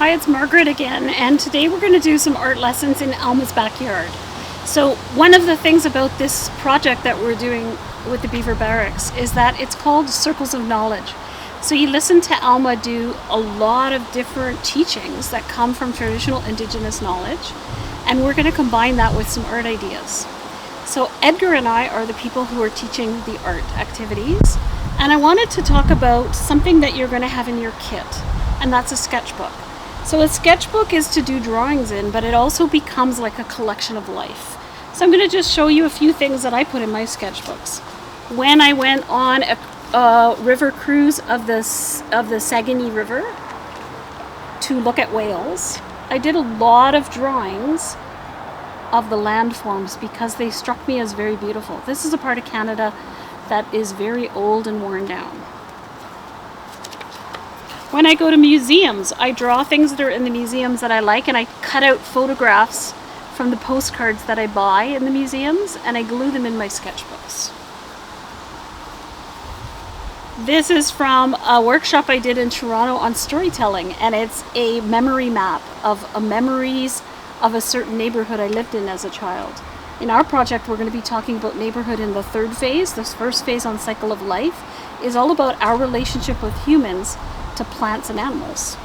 Hi, it's Margaret again, and today we're going to do some art lessons in Alma's backyard. So one of the things about this project that we're doing with the Beaver Barracks is that it's called Circles of Knowledge. So you listen to Alma do a lot of different teachings that come from traditional Indigenous knowledge, and we're going to combine that with some art ideas. So Edgar and I are the people who are teaching the art activities, and I wanted to talk about something that you're going to have in your kit, and that's a sketchbook. So a sketchbook is to do drawings in, but it also becomes like a collection of life. So I'm going to just show you a few things that I put in my sketchbooks. When I went on a river cruise of the Saguenay River to look at whales, I did a lot of drawings of the landforms because they struck me as very beautiful. This is a part of Canada that is very old and worn down. When I go to museums, I draw things that are in the museums that I like, and I cut out photographs from the postcards that I buy in the museums, and I glue them in my sketchbooks. This is from a workshop I did in Toronto on storytelling, and it's a memory map of memories of a certain neighborhood I lived in as a child. In our project, we're going to be talking about neighborhood in the third phase. This first phase on cycle of life is all about our relationship with humans to plants and animals.